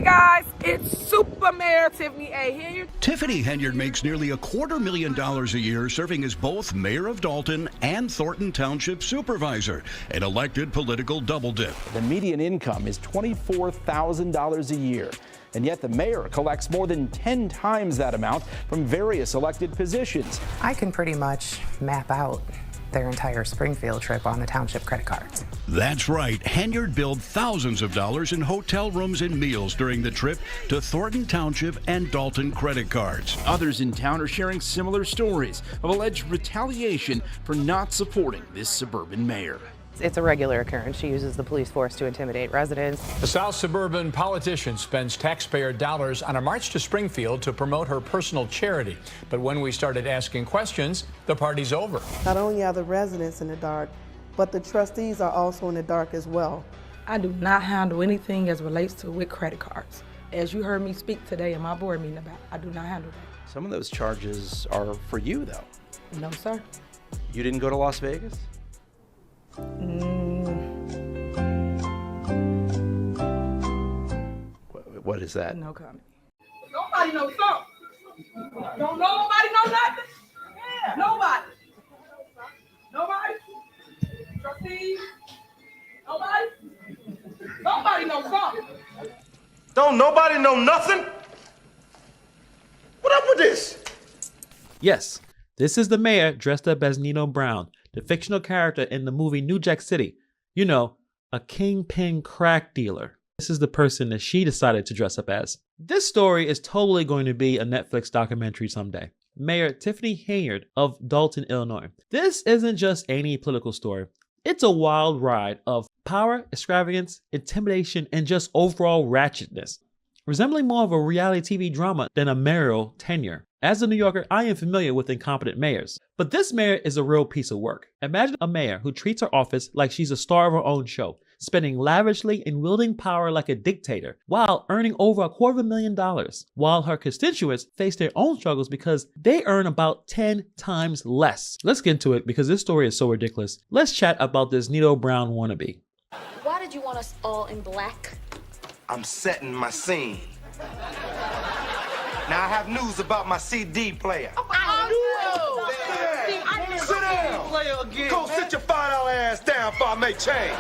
Hey guys, it's Super Mayor Tiffany Henyard. Tiffany Henyard makes nearly $250,000 a year serving as both mayor of Dalton and Thornton Township supervisor, an elected political double dip. The median income is $24,000 a year, and yet the mayor collects more than 10 times that amount from various elected positions. I can pretty much map out their entire Springfield trip on the township credit cards. That's right. Henyard billed thousands of dollars in hotel rooms and meals during the trip to Thornton Township and Dalton credit cards. Others in town are sharing similar stories of alleged retaliation for not supporting this suburban mayor. It's a regular occurrence. She uses the police force to intimidate residents. A South suburban politician spends taxpayer dollars on a march to Springfield to promote her personal charity. But when we started asking questions, the party's over. Not only are the residents in the dark, but the trustees are also in the dark as well. I do not handle anything as relates to with credit cards. As you heard me speak today in my board meeting about, I do not handle that. Some of those charges are for you, though. No, sir. You didn't go to Las Vegas? What is that? No comment. Nobody knows something. Don't nobody know nothing? Yeah. Nobody. Nobody? Trustees? Nobody? Nobody knows something. Don't nobody know nothing? What up with this? Yes, this is the mayor dressed up as Nino Brown, the fictional character in the movie New Jack City. You know, a kingpin crack dealer. This is the person that she decided to dress up as. This story is totally going to be a Netflix documentary someday. Mayor Tiffany Henyard of Dalton, Illinois. This isn't just any political story. It's a wild ride of power, extravagance, intimidation, and just overall ratchetness, resembling more of a reality TV drama than a mayoral tenure. As a New Yorker, I am familiar with incompetent mayors, but this mayor is a real piece of work. Imagine a mayor who treats her office like she's a star of her own show, spending lavishly and wielding power like a dictator, while earning over $250,000, while her constituents face their own struggles because they earn about 10 times less. Let's get into it because this story is so ridiculous. Let's chat about this Nino Brown wannabe. Why did you want us all in black? I'm setting my scene. Now I have news about my CD player. Sit down. Go sit your $5 ass down before I make change.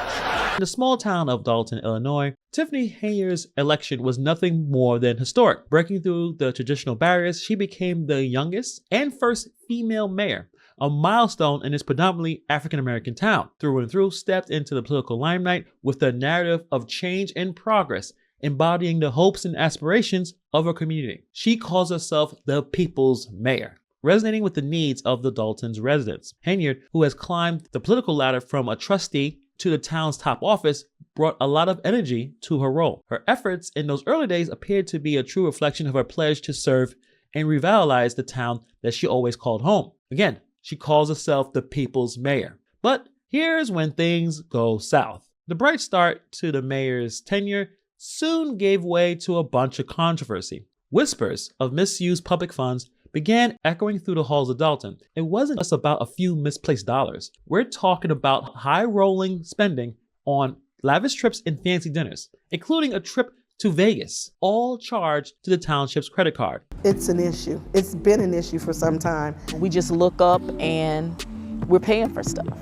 In the small town of Dalton, Illinois, Tiffany Henyard's election was nothing more than historic. Breaking through the traditional barriers, she became the youngest and first female mayor, a milestone in this predominantly African-American town. Through and through, stepped into the political limelight with the narrative of change and progress, embodying the hopes and aspirations of her community. She calls herself the people's mayor, resonating with the needs of the Dalton's residents. Henyard, who has climbed the political ladder from a trustee to the town's top office, brought a lot of energy to her role. Her efforts in those early days appeared to be a true reflection of her pledge to serve and revitalize the town that she always called home. Again, she calls herself the people's mayor. But here's when things go south. The bright start to the mayor's tenure soon gave way to a bunch of controversy. Whispers of misused public funds began echoing through the halls of Dalton. It wasn't just about a few misplaced dollars. We're talking about high-rolling spending on lavish trips and fancy dinners, including a trip to Vegas, all charged to the township's credit card. It's an issue. It's been an issue for some time. We just look up and we're paying for stuff.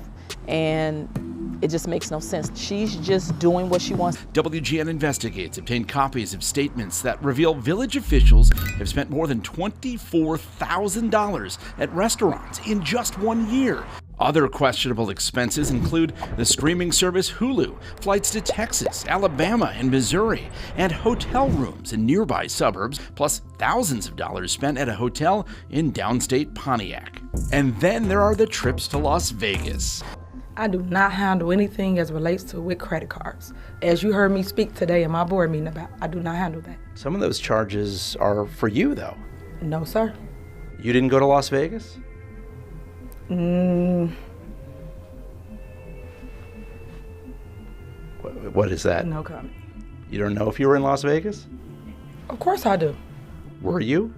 And it just makes no sense. She's just doing what she wants. WGN Investigates obtained copies of statements that reveal village officials have spent more than $24,000 at restaurants in just 1 year. Other questionable expenses include the streaming service Hulu, flights to Texas, Alabama, and Missouri, and hotel rooms in nearby suburbs, plus thousands of dollars spent at a hotel in downstate Pontiac. And then there are the trips to Las Vegas. I do not handle anything as relates to with credit cards. As you heard me speak today in my board meeting about, I do not handle that. Some of those charges are for you, though. No, sir. You didn't go to Las Vegas? What is that? No comment. You don't know if you were in Las Vegas? Of course I do. Were you?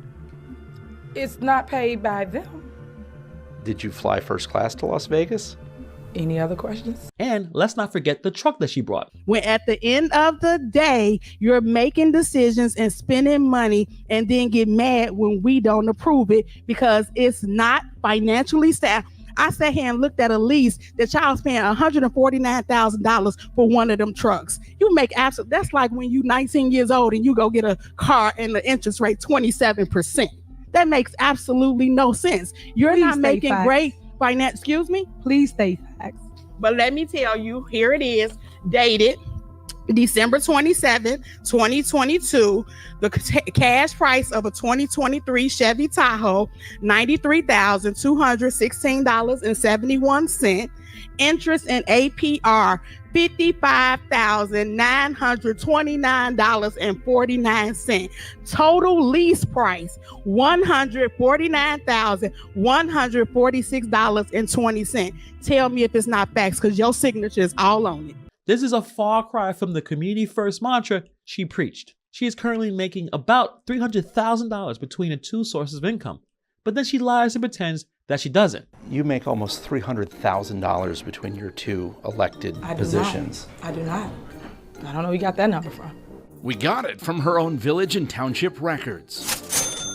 It's not paid by them. Did you fly first class to Las Vegas? Any other questions? And let's not forget the truck that she brought. When at the end of the day, you're making decisions and spending money and then get mad when we don't approve it because it's not financially sound. I sat here and looked at a lease that y'all's paying $149,000 for one of them trucks. You make that's like when you're 19 years old and you go get a car and the interest rate 27%. That makes absolutely no sense. You're not making great finance. Excuse me? Please state facts. But let me tell you, here it is, dated December 27, 2022. The cash price of a 2023 Chevy Tahoe, $93,216.71. Interest and APR, $55,929.49. Total lease price, $149,146.20. Tell me if it's not facts, because your signature is all on it. This is a far cry from the community first mantra she preached. She is currently making about $300,000 between the two sources of income, but then she lies and pretends that she doesn't. You make almost $300,000 between your two elected positions. I do not. I don't know where you got that number from. We got it from her own village and township records.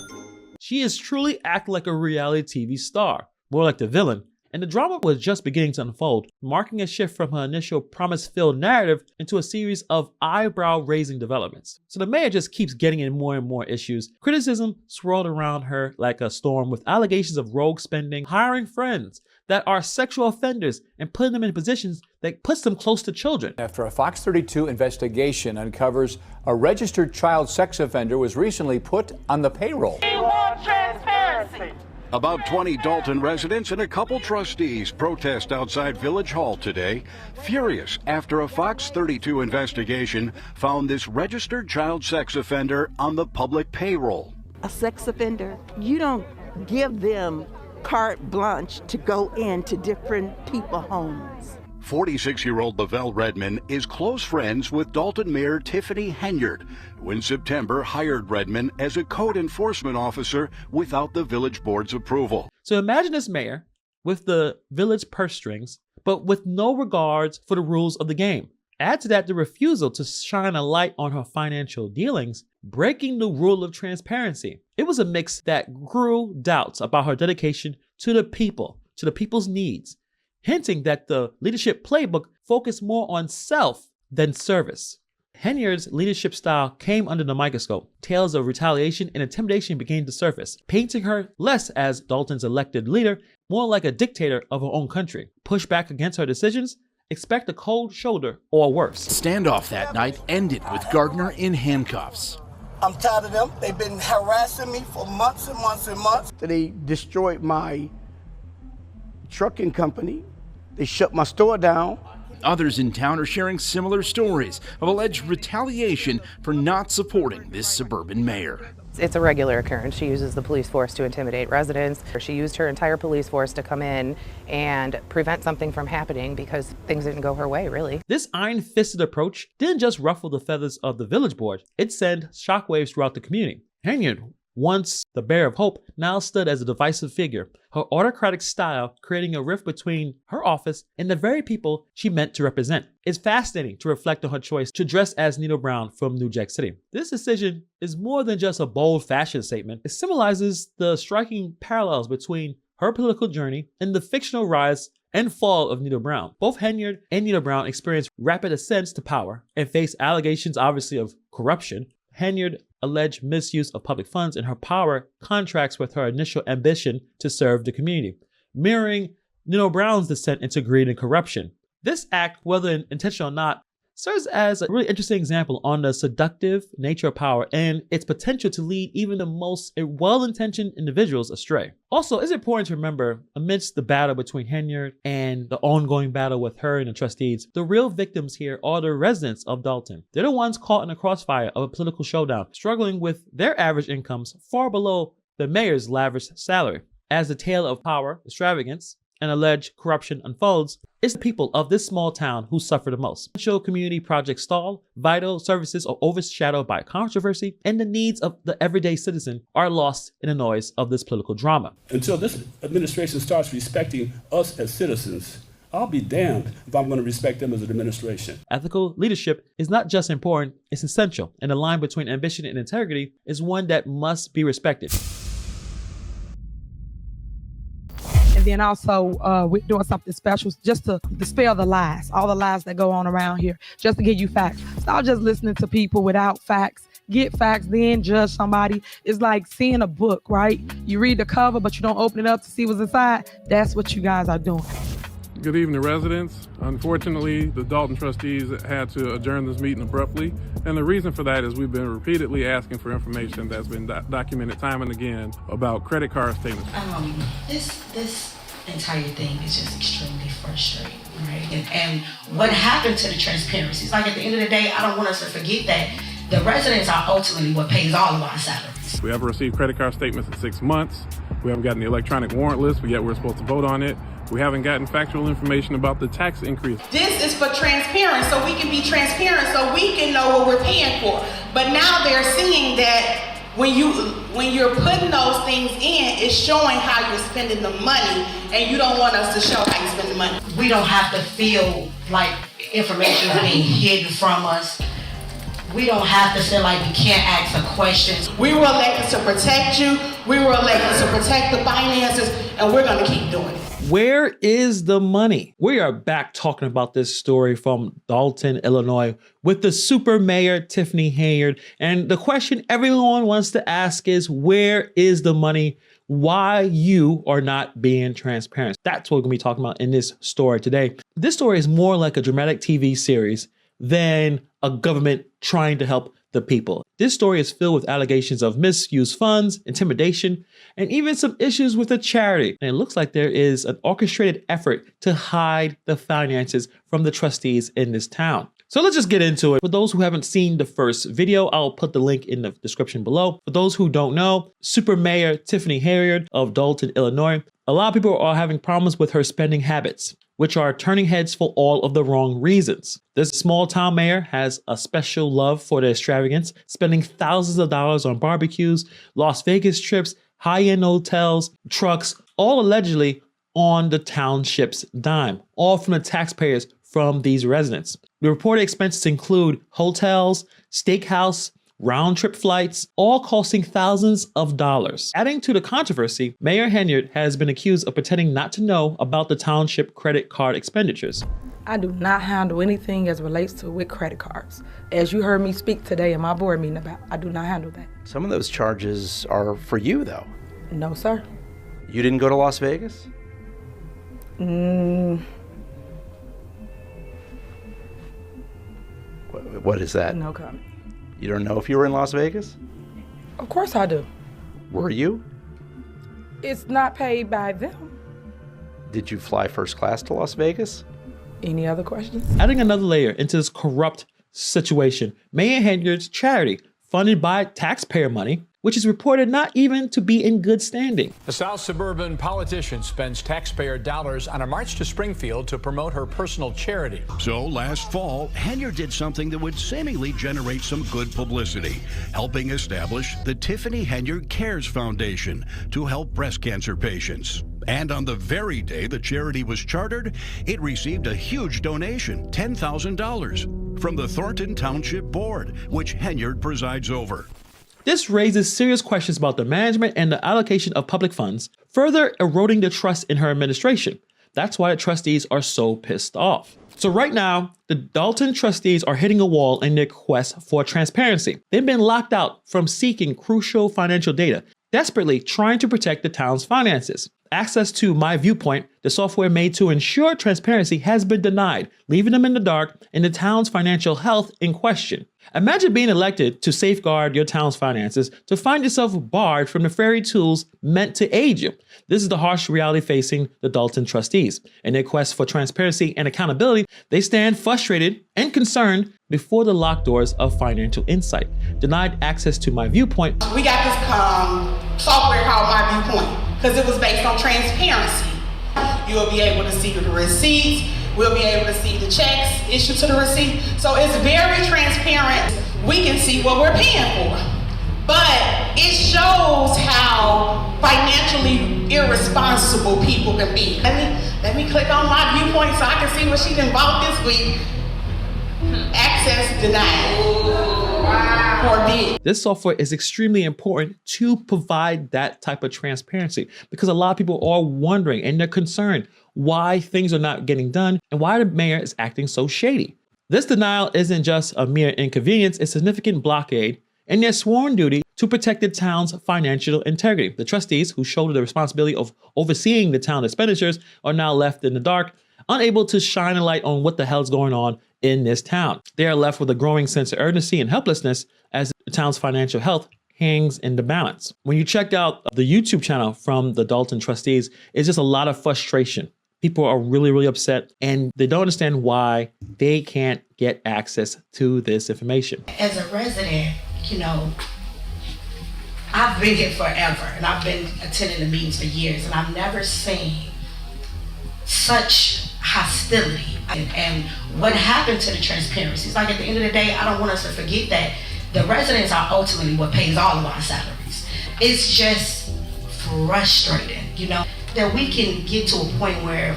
She is truly acting like a reality TV star, more like the villain, and the drama was just beginning to unfold, marking a shift from her initial promise-filled narrative into a series of eyebrow-raising developments. So the mayor just keeps getting in more and more issues. Criticism swirled around her like a storm, with allegations of rogue spending, hiring friends that are sexual offenders, and putting them in positions that puts them close to children. After a Fox 32 investigation uncovers a registered child sex offender was recently put on the payroll. We want transparency. About 20 Dalton residents and a couple trustees protest outside Village Hall today, furious after a Fox 32 investigation found this registered child sex offender on the public payroll. A sex offender, you don't give them carte blanche to go into different people's homes. 46-year-old Lavelle Redmond is close friends with Dalton Mayor Tiffany Henyard, who in September hired Redmond as a code enforcement officer without the village board's approval. So imagine this mayor with the village purse strings, but with no regards for the rules of the game. Add to that the refusal to shine a light on her financial dealings, breaking the rule of transparency. It was a mix that grew doubts about her dedication to the people, to the people's needs, hinting that the leadership playbook focused more on self than service. Henyard's leadership style came under the microscope. Tales of retaliation and intimidation began to surface, painting her less as Dalton's elected leader, more like a dictator of her own country. Push back against her decisions, expect a cold shoulder or worse. Standoff that night ended with Gardner in handcuffs. I'm tired of them. They've been harassing me for months and months and months. They destroyed my trucking company. They shut my store down. Others in town are sharing similar stories of alleged retaliation for not supporting this suburban mayor. It's a regular occurrence. She uses the police force to intimidate residents. She used her entire police force to come in and prevent something from happening because things didn't go her way, really. This iron-fisted approach didn't just ruffle the feathers of the village board, it sent shockwaves throughout the community. Henyard, once the bearer of hope, now stood as a divisive figure, her autocratic style creating a rift between her office and the very people she meant to represent. It's fascinating to reflect on her choice to dress as Nino Brown from New Jack City. This decision is more than just a bold fashion statement. It symbolizes the striking parallels between her political journey and the fictional rise and fall of Nino Brown. Both Henyard and Nino Brown experienced rapid ascents to power and faced allegations, obviously, of corruption. Henyard alleged misuse of public funds, and her power contracts with her initial ambition to serve the community, mirroring Nino Brown's descent into greed and corruption. This act, whether intentional or not, serves as a really interesting example on the seductive nature of power and its potential to lead even the most well-intentioned individuals astray. Also, it's important to remember, amidst the battle between Henyard and the ongoing battle with her and the trustees, the real victims here are the residents of Dalton. They're the ones caught in the crossfire of a political showdown, struggling with their average incomes far below the mayor's lavish salary. As the tale of power, extravagance, and alleged corruption unfolds, it's the people of this small town who suffer the most. Essential community projects stall, vital services are overshadowed by controversy, and the needs of the everyday citizen are lost in the noise of this political drama. Until this administration starts respecting us as citizens, I'll be damned if I'm going to respect them as an administration. Ethical leadership is not just important, it's essential, and the line between ambition and integrity is one that must be respected. And then also, we're doing something special just to dispel the lies, all the lies that go on around here, just to give you facts. Stop just listening to people without facts. Get facts, then judge somebody. It's like seeing a book, right? You read the cover, but you don't open it up to see what's inside. That's what you guys are doing. Good evening, residents. Unfortunately, the Dalton trustees had to adjourn this meeting abruptly. And the reason for that is we've been repeatedly asking for information that's been documented time and again about credit card statements. This entire thing is just extremely frustrating, right? And what happened to the transparency? It's like at the end of the day, I don't want us to forget that the residents are ultimately what pays all of our salaries. We haven't received credit card statements in 6 months. We haven't gotten the electronic warrant list, but yet we're supposed to vote on it. We haven't gotten factual information about the tax increase. This is for transparency, so we can be transparent, so we can know what we're paying for. But now they're seeing that when you're putting those things in, it's showing how you're spending the money, and you don't want us to show how you spend the money. We don't have to feel like information is being hidden from us. We don't have to feel like we can't ask a question. We were elected to protect you. We were elected to protect the finances, and we're going to keep doing it. Where is the money? We are back talking about this story from Dalton, Illinois, with the super mayor, Tiffany Henyard. And the question everyone wants to ask is, where is the money? Why you are not being transparent? That's what we're going to be talking about in this story today. This story is more like a dramatic TV series than a government trying to help the people. This story is filled with allegations of misused funds, intimidation, and even some issues with a charity. And it looks like there is an orchestrated effort to hide the finances from the trustees in this town. So let's just get into it. For those who haven't seen the first video, I'll put the link in the description below. For those who don't know, Super Mayor Tiffany Henyard of Dalton, Illinois, a lot of people are having problems with her spending habits, which are turning heads for all of the wrong reasons. This small town mayor has a special love for the extravagance, spending thousands of dollars on barbecues, Las Vegas trips, high-end hotels, trucks, all allegedly on the township's dime, all from the taxpayers from these residents. The reported expenses include hotels, steakhouse, round-trip flights, all costing thousands of dollars. Adding to the controversy, Mayor Henyard has been accused of pretending not to know about the township credit card expenditures. I do not handle anything as relates to with credit cards. As you heard me speak today in my board meeting about, I do not handle that. Some of those charges are for you, though. No, sir. You didn't go to Las Vegas? What is that? No comment. You don't know if you were in Las Vegas? Of course I do. Were you? It's not paid by them. Did you fly first class to Las Vegas? Any other questions? Adding another layer into this corrupt situation, Mayor Henyard's charity, funded by taxpayer money, which is reported not even to be in good standing. A South suburban politician spends taxpayer dollars on a march to Springfield to promote her personal charity. So last fall, Henyard did something that would seemingly generate some good publicity, helping establish the Tiffany Henyard Cares Foundation to help breast cancer patients. And on the very day the charity was chartered, it received a huge donation, $10,000, from the Thornton Township Board, which Henyard presides over. This raises serious questions about the management and the allocation of public funds, further eroding the trust in her administration. That's why the trustees are so pissed off. So right now, the Dalton trustees are hitting a wall in their quest for transparency. They've been locked out from seeking crucial financial data, desperately trying to protect the town's finances. Access to My Viewpoint, the software made to ensure transparency, has been denied, leaving them in the dark in the town's financial health in question. Imagine being elected to safeguard your town's finances to find yourself barred from the very tools meant to aid you. This is the harsh reality facing the Dalton trustees. In their quest for transparency and accountability, they stand frustrated and concerned before the locked doors of financial insight. Denied access to My Viewpoint. We got this software called My Viewpoint because it was based on transparency. You'll be able to see the receipts. We'll be able to see the checks issued to the receipt. So it's very transparent. We can see what we're paying for. But it shows how financially irresponsible people can be. Let me click on my viewpoint so I can see what she done bought this week. Access denied. Forbid. This software is extremely important to provide that type of transparency because a lot of people are wondering and they're concerned why things are not getting done and why the mayor is acting so shady. This denial isn't just a mere inconvenience, it's a significant blockade and their sworn duty to protect the town's financial integrity. The trustees, who shoulder the responsibility of overseeing the town expenditures, are now left in the dark, unable to shine a light on what the hell's going on in this town. They are left with a growing sense of urgency and helplessness as the town's financial health hangs in the balance. When you check out the YouTube channel from the Dalton trustees, it's just a lot of frustration. People are really, really upset and they don't understand why they can't get access to this information. As a resident, you know, I've been here forever and I've been attending the meetings for years and I've never seen such hostility. And what happened to the transparency? It's like at the end of the day, I don't want us to forget that the residents are ultimately what pays all of our salaries. It's just frustrating, you know, that we can get to a point where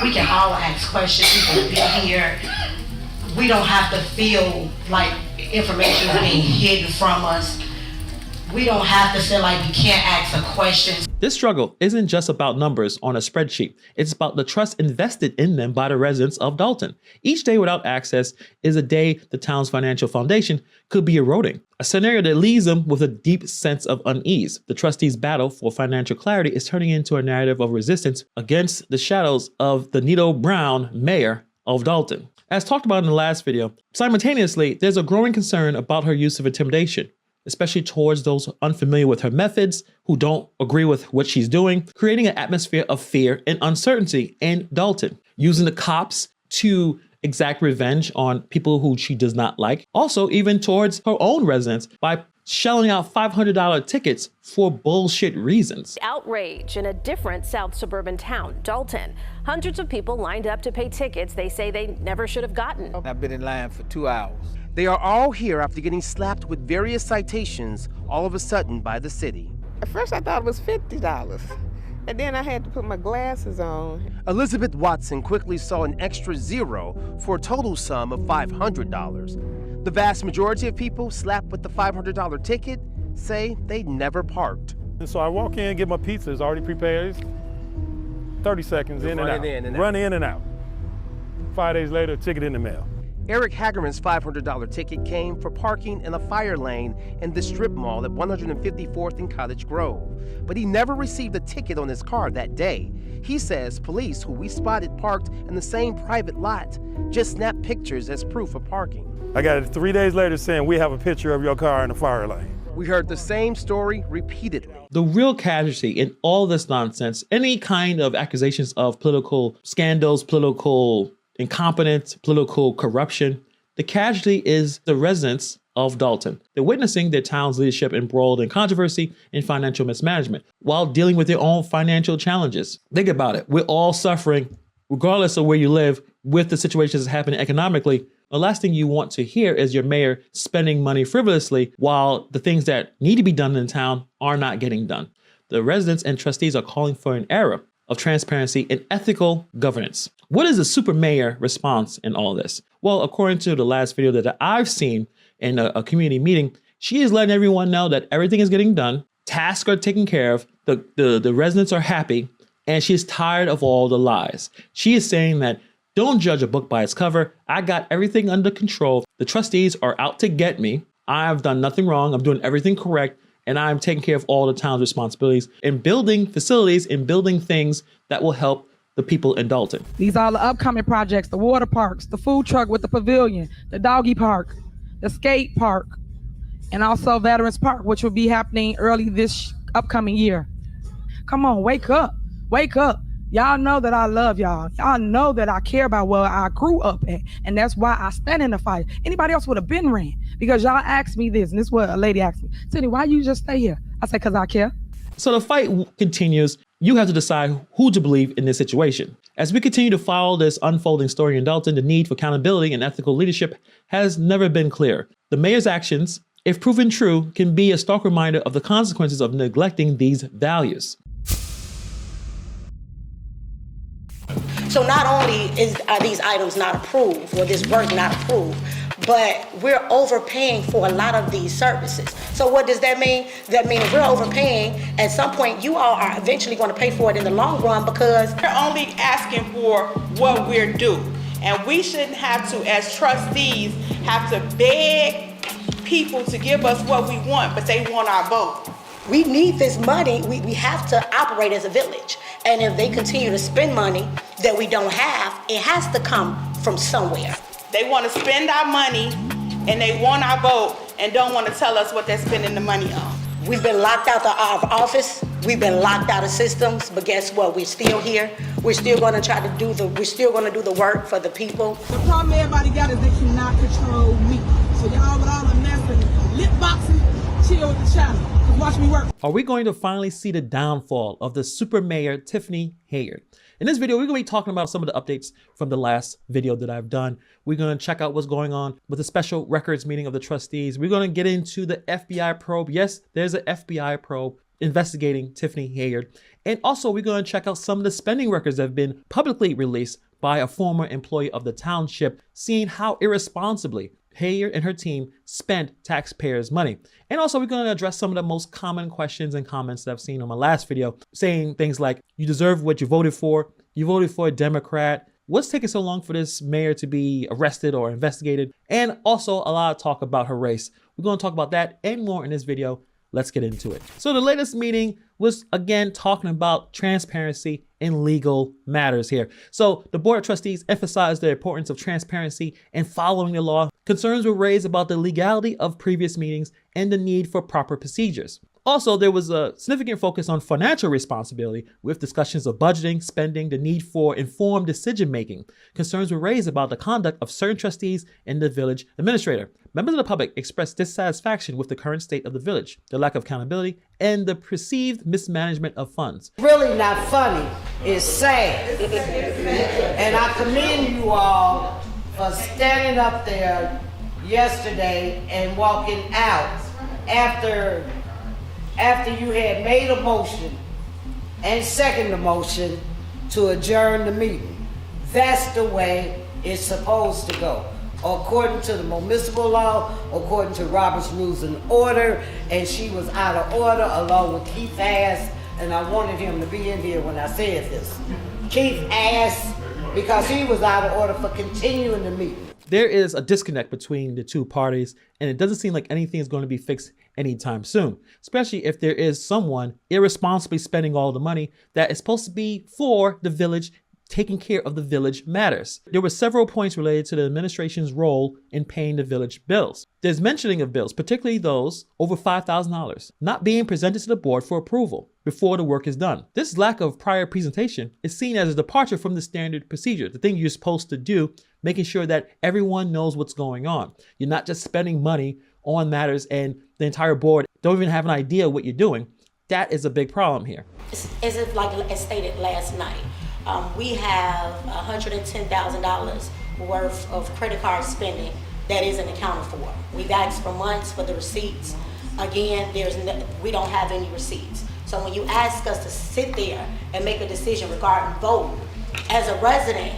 we can all ask questions, people will be here. We don't have to feel like information is being hidden from us. We don't have to feel like we can't ask a question. This struggle isn't just about numbers on a spreadsheet. It's about the trust invested in them by the residents of Dalton. Each day without access is a day the town's financial foundation could be eroding, a scenario that leaves them with a deep sense of unease. The trustees' battle for financial clarity is turning into a narrative of resistance against the shadows of the Nito Brown, mayor of Dalton. As talked about in the last video, simultaneously, there's a growing concern about her use of intimidation, especially towards those unfamiliar with her methods, who don't agree with what she's doing, creating an atmosphere of fear and uncertainty in Dalton, using the cops to exact revenge on people who she does not like. Also, even towards her own residents by shelling out $500 tickets for bullshit reasons. Outrage in a different South suburban town, Dalton. Hundreds of people lined up to pay tickets they say they never should have gotten. I've been in line for 2 hours. They are all here after getting slapped with various citations all of a sudden by the city. At first I thought it was $50, and then I had to put my glasses on. Elizabeth Watson quickly saw an extra zero for a total sum of $500. The vast majority of people slapped with the $500 ticket say they never parked. And so I walk in, get my pizza, it's already prepared. 30 seconds in and out. Run in and out. 5 days later, ticket in the mail. Eric Hagerman's $500 ticket came for parking in a fire lane in the strip mall at 154th and Cottage Grove. But he never received a ticket on his car that day. He says police, who we spotted parked in the same private lot, just snapped pictures as proof of parking. I got it 3 days later saying, we have a picture of your car in the fire lane. We heard the same story repeatedly. The real casualty in all this nonsense, any kind of accusations of political scandals, political incompetence, political corruption, the casualty is the residents of Dalton. They're witnessing their town's leadership embroiled in controversy and financial mismanagement while dealing with their own financial challenges. Think about it. We're all suffering, regardless of where you live, with the situations that's happening economically. The last thing you want to hear is your mayor spending money frivolously while the things that need to be done in town are not getting done. The residents and trustees are calling for an era of transparency and ethical governance. What is the super mayor response in all of this? Well, according to the last video that I've seen in a community meeting, she is letting everyone know that everything is getting done, tasks are taken care of, the residents are happy, and she's tired of all the lies. She is saying that don't judge a book by its cover. I got everything under control. The trustees are out to get me. I've done nothing wrong. I'm doing everything correct. And I'm taking care of all the town's responsibilities in building facilities and building things that will help the people in Dalton. These are the upcoming projects: the water parks, the food truck with the pavilion, the doggy park, the skate park, and also Veterans Park, which will be happening early this upcoming year. Come on, wake up, wake up. Y'all know that I love y'all. Y'all know that I care about where I grew up at. And that's why I stand in the fight. Anybody else would have been ran, because y'all asked me this. And this is what a lady asked me. Tiffany, why you just stay here? I said, because I care. So the fight continues. You have to decide who to believe in this situation. As we continue to follow this unfolding story in Dalton, the need for accountability and ethical leadership has never been clear. The mayor's actions, if proven true, can be a stark reminder of the consequences of neglecting these values. So not only are these items not approved or this work not approved, but we're overpaying for a lot of these services. So what does that mean? That means if we're overpaying, at some point you all are eventually going to pay for it in the long run, because we're only asking for what we're due. And we shouldn't have to, as trustees, have to beg people to give us what we want, but they want our vote. We need this money. We have to operate as a village. And if they continue to spend money that we don't have, it has to come from somewhere. They want to spend our money and they want our vote and don't want to tell us what they're spending the money on. We've been locked out of office. We've been locked out of systems, but guess what? We're still here. We're still going to try to do the work for the people. The problem everybody got is they cannot control me. So y'all with all the mess and lip boxing, chill with the channel. Watch me work. Are we going to finally see the downfall of the super mayor, Tiffany Henyard? In this video, we're going to be talking about some of the updates from the last video that I've done. We're going to check out what's going on with the special records meeting of the trustees. We're going to get into the FBI probe. Yes, there's an FBI probe investigating Tiffany Henyard. And also, we're going to check out some of the spending records that have been publicly released by a former employee of the township, seeing how irresponsibly Henyard and her team spent taxpayers' money. And also, we're going to address some of the most common questions and comments that I've seen on my last video, saying things like, you deserve what you voted for a Democrat, what's taking so long for this mayor to be arrested or investigated, and also a lot of talk about her race. We're going to talk about that and more in this video. Let's get into it. So the latest meeting was again talking about transparency in legal matters here. So the Board of Trustees emphasized the importance of transparency and following the law. Concerns were raised about the legality of previous meetings and the need for proper procedures. Also, there was a significant focus on financial responsibility with discussions of budgeting, spending, the need for informed decision-making. Concerns were raised about the conduct of certain trustees and the village administrator. Members of the public expressed dissatisfaction with the current state of the village, the lack of accountability, and the perceived mismanagement of funds. Really not funny, it's sad. And I commend you all for standing up there yesterday and walking out after you had made a motion and second the motion to adjourn the meeting. That's the way it's supposed to go. According to the municipal law, according to Robert's Rules and Order, and she was out of order along with Keith Ass, and I wanted him to be in here when I said this. Keith Ass, because he was out of order for continuing the meeting. There is a disconnect between the two parties, and it doesn't seem like anything is going to be fixed anytime soon, especially if there is someone irresponsibly spending all the money that is supposed to be for the village, taking care of the village matters. There were several points related to the administration's role in paying the village bills. There's mentioning of bills, particularly those over $5,000, not being presented to the board for approval before the work is done. This lack of prior presentation is seen as a departure from the standard procedure, the thing you're supposed to do, making sure that everyone knows what's going on. You're not just spending money on matters and the entire board don't even have an idea what you're doing. That is a big problem here. As if, like as stated last night, we have $110,000 worth of credit card spending that isn't accounted for. We've asked for months for the receipts. Again, we don't have any receipts. So when you ask us to sit there and make a decision regarding vote, as a resident,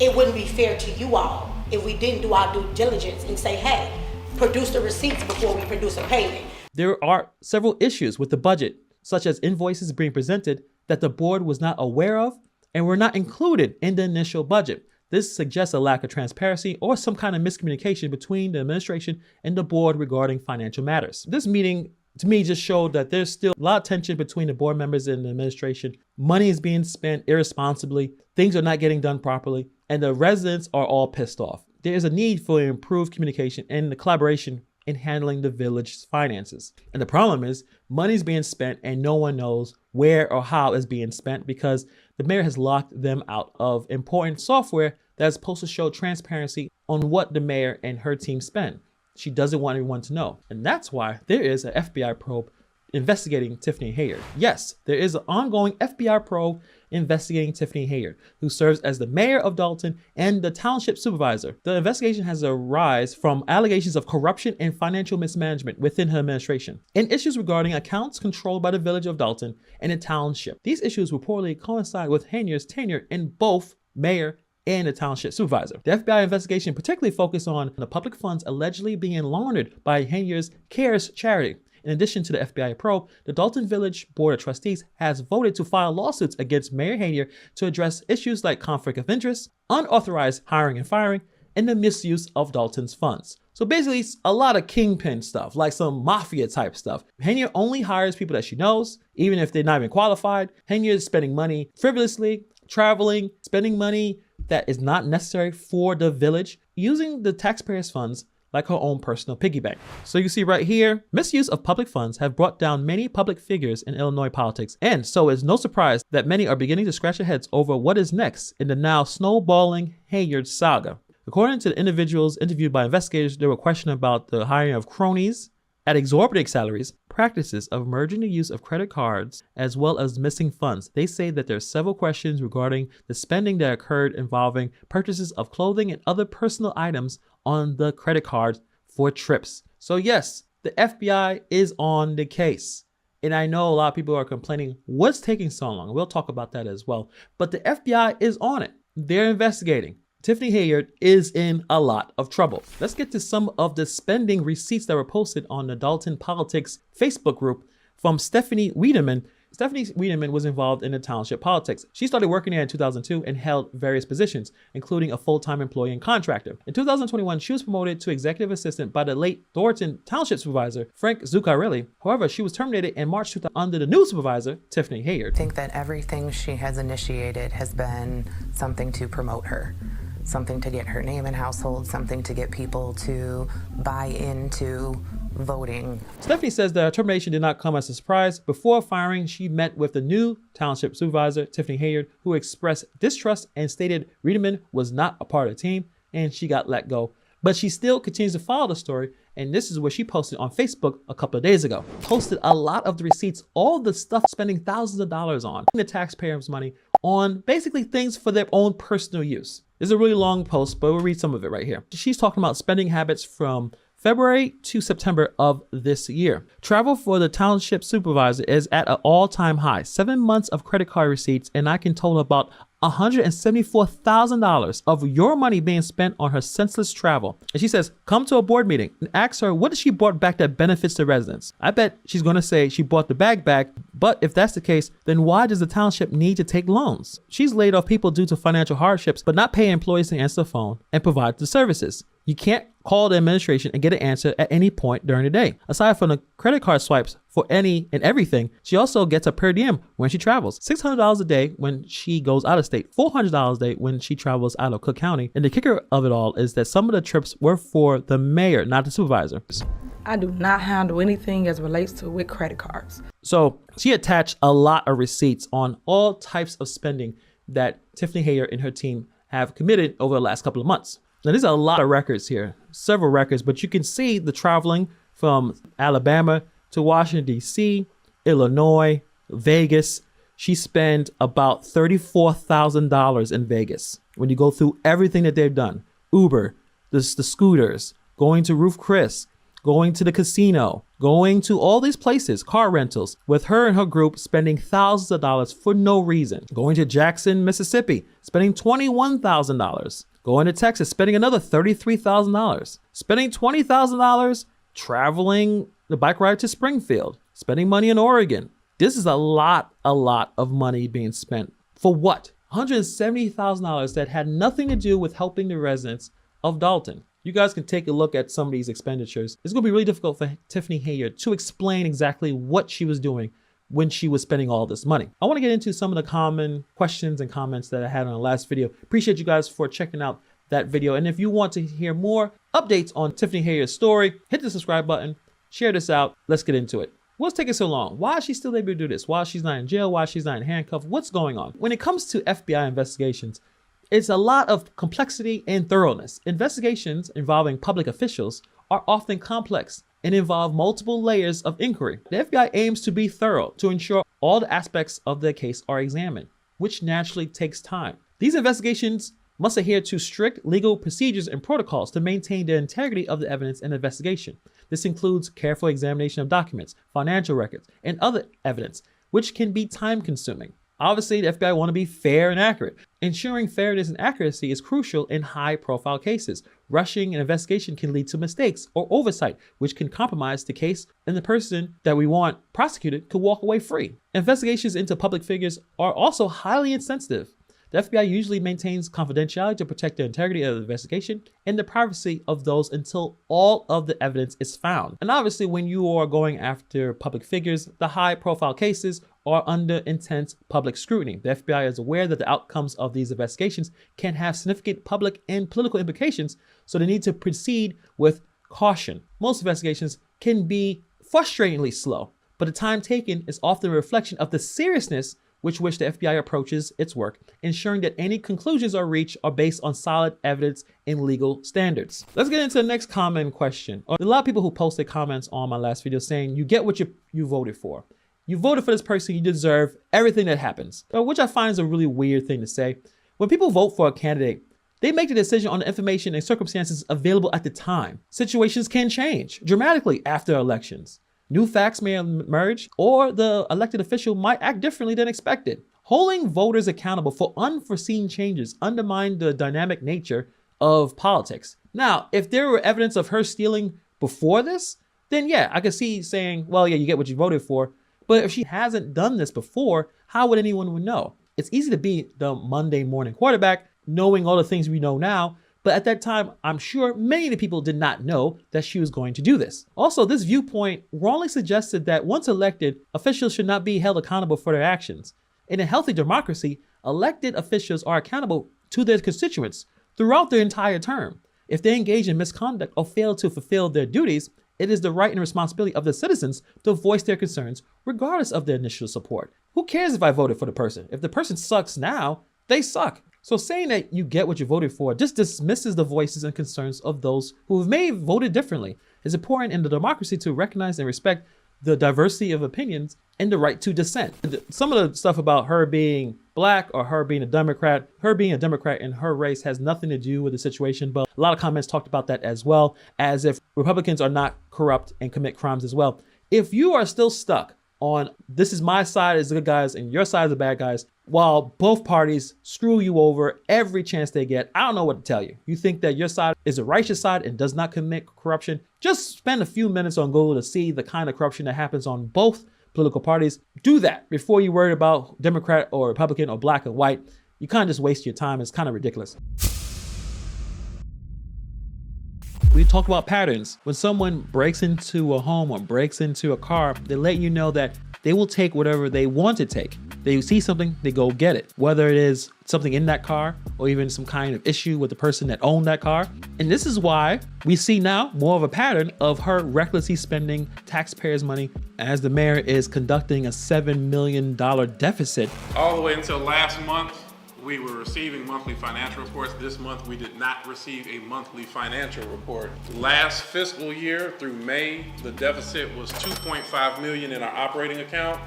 it wouldn't be fair to you all if we didn't do our due diligence and say, hey, produce the receipts before we produce a payment. There are several issues with the budget, such as invoices being presented that the board was not aware of and were not included in the initial budget. This suggests a lack of transparency or some kind of miscommunication between the administration and the board regarding financial matters. This meeting, to me, just showed that there's still a lot of tension between the board members and the administration. Money is being spent irresponsibly, things are not getting done properly, and the residents are all pissed off. There is a need for improved communication and the collaboration in handling the village's finances. And the problem is money is being spent and no one knows where or how it's being spent because the mayor has locked them out of important software that's supposed to show transparency on what the mayor and her team spend. She doesn't want everyone to know. And that's why there is an FBI probe investigating Tiffany Henyard. Yes, there is an ongoing FBI probe investigating Tiffany Henyard, who serves as the mayor of Dalton and the township supervisor. The investigation has arisen from allegations of corruption and financial mismanagement within her administration, and issues regarding accounts controlled by the village of Dalton and the township. These issues reportedly coincide with Henyard's tenure in both mayor and the township supervisor. The FBI investigation particularly focused on the public funds allegedly being laundered by Henyard's CARES charity. In addition to the FBI probe, the Dalton Village Board of Trustees has voted to file lawsuits against Mayor Henyard to address issues like conflict of interest, unauthorized hiring and firing, and the misuse of Dalton's funds. So basically, it's a lot of kingpin stuff, like some mafia type stuff. Henyard only hires people that she knows, even if they're not even qualified. Henyard is spending money frivolously, traveling, spending money that is not necessary for the village, using the taxpayers' funds like her own personal piggy bank. So you see right here, misuse of public funds have brought down many public figures in Illinois politics. And so it's no surprise that many are beginning to scratch their heads over what is next in the now snowballing Henyard saga. According to the individuals interviewed by investigators, they were questioning about the hiring of cronies at exorbitant salaries, practices of merging the use of credit cards, as well as missing funds. They say that there are several questions regarding the spending that occurred involving purchases of clothing and other personal items on the credit cards for trips. So yes, the FBI is on the case. And I know a lot of people are complaining, what's taking so long? We'll talk about that as well. But the FBI is on it. They're investigating. Tiffany Henyard is in a lot of trouble. Let's get to some of the spending receipts that were posted on the Dalton Politics Facebook group from Stephanie Wiedemann. Stephanie Wiedemann was involved in the township politics. She started working there in 2002 and held various positions, including a full-time employee and contractor. In 2021, she was promoted to executive assistant by the late Thornton Township Supervisor, Frank Zuccarelli. However, she was terminated in March 2000 under the new supervisor, Tiffany Henyard. I think that everything she has initiated has been something to promote her. Something to get her name in household, something to get people to buy into voting. Stephanie says that her termination did not come as a surprise. Before firing, she met with the new township supervisor, Tiffany Henyard, who expressed distrust and stated Wiedemann was not a part of the team and she got let go. But she still continues to follow the story, and this is what she posted on Facebook a couple of days ago. Posted a lot of the receipts, all the stuff spending thousands of dollars on, the taxpayers' money on basically things for their own personal use. It's a really long post, but we'll read some of it right here. She's talking about spending habits from February to September of this year. Travel for the township supervisor is at an all-time high. 7 months of credit card receipts, and I can total about $174,000 of your money being spent on her senseless travel. And she says, come to a board meeting and ask her what she brought back that benefits the residents. I bet she's going to say she bought the bag back, but if that's the case, then why does the township need to take loans? She's laid off people due to financial hardships, but not pay employees to answer the phone and provide the services. You can't call the administration and get an answer at any point during the day. Aside from the credit card swipes for any and everything, she also gets a per diem when she travels. $600 a day when she goes out of state, $400 a day when she travels out of Cook County. And the kicker of it all is that some of the trips were for the mayor, not the supervisor. I do not handle anything as relates to with credit cards. So she attached a lot of receipts on all types of spending that Tiffany Henyard and her team have committed over the last couple of months. Now, there's a lot of records here, several records, but you can see the traveling from Alabama to Washington, D.C., Illinois, Vegas. She spent about $34,000 in Vegas. When you go through everything that they've done, Uber, the scooters, going to Ruth Chris, going to the casino, going to all these places, car rentals, with her and her group spending thousands of dollars for no reason. Going to Jackson, Mississippi, spending $21,000. Going to Texas, spending another $33,000. Spending $20,000 traveling the bike ride to Springfield. Spending money in Oregon. This is a lot of money being spent. For what? $170,000 that had nothing to do with helping the residents of Dalton. You guys can take a look at some of these expenditures. It's going to be really difficult for Tiffany Henyard to explain exactly what she was doing when she was spending all this money. I want to get into some of the common questions and comments that I had on the last video. Appreciate you guys for checking out that video. And if you want to hear more updates on Tiffany Henyard's story, hit the subscribe button, share this out. Let's get into it. What's taking so long? Why is she still able to do this? Why she's not in jail? Why she's not in handcuffs? What's going on? When it comes to FBI investigations, it's a lot of complexity and thoroughness. Investigations involving public officials are often complex and involve multiple layers of inquiry. The FBI aims to be thorough to ensure all the aspects of the case are examined, which naturally takes time. These investigations must adhere to strict legal procedures and protocols to maintain the integrity of the evidence and investigation. This includes careful examination of documents, financial records, and other evidence, which can be time-consuming. Obviously, the FBI want to be fair and accurate. Ensuring fairness and accuracy is crucial in high-profile cases. Rushing an investigation can lead to mistakes or oversight, which can compromise the case, and the person that we want prosecuted could walk away free. Investigations into public figures are also highly insensitive. The FBI usually maintains confidentiality to protect the integrity of the investigation and the privacy of those until all of the evidence is found. And obviously, when you are going after public figures, the high-profile cases are under intense public scrutiny. The FBI is aware that the outcomes of these investigations can have significant public and political implications, so they need to proceed with caution. Most investigations can be frustratingly slow, but the time taken is often a reflection of the seriousness with which the FBI approaches its work, ensuring that any conclusions are reached are based on solid evidence and legal standards. Let's get into the next comment question. A lot of people who posted comments on my last video saying, you get what you voted for. You voted for this person, you deserve everything that happens, which I find is a really weird thing to say. When people vote for a candidate, they make the decision on the information and circumstances available at the time. Situations can change dramatically after elections. New facts may emerge, or the elected official might act differently than expected. Holding voters accountable for unforeseen changes undermine the dynamic nature of politics. Now, if there were evidence of her stealing before this, then yeah, I could see saying, well, yeah, you get what you voted for. But if she hasn't done this before, how would anyone know? It's easy to be the Monday morning quarterback, knowing all the things we know now. But at that time, I'm sure many of the people did not know that she was going to do this. Also, this viewpoint wrongly suggested that once elected, officials should not be held accountable for their actions. In a healthy democracy, elected officials are accountable to their constituents throughout their entire term. If they engage in misconduct or fail to fulfill their duties, it is the right and responsibility of the citizens to voice their concerns regardless of their initial support. Who cares if I voted for the person? If the person sucks now, they suck. So saying that you get what you voted for just dismisses the voices and concerns of those who may have voted differently. It's important in the democracy to recognize and respect the diversity of opinions and the right to dissent. Some of the stuff about her being black or her being a Democrat in her race has nothing to do with the situation, but a lot of comments talked about that as well, as if Republicans are not corrupt and commit crimes as well. If you are still stuck on this is my side is the good guys and your side is the bad guys, while both parties screw you over every chance they get, I don't know what to tell you. You think that your side is a righteous side and does not commit corruption? Just spend a few minutes on Google to see the kind of corruption that happens on both political parties. Do that before you worry about Democrat or Republican or black and white. You kind of just waste your time. It's kind of ridiculous. We talk about patterns. When someone breaks into a home or breaks into a car, they let you know that they will take whatever they want to take. They see something, they go get it. Whether it is something in that car or even some kind of issue with the person that owned that car. And this is why we see now more of a pattern of her recklessly spending taxpayers' money as the mayor is conducting a $7 million deficit. All the way until last month, we were receiving monthly financial reports. This month, we did not receive a monthly financial report. Last fiscal year through May, the deficit was $2.5 million in our operating account.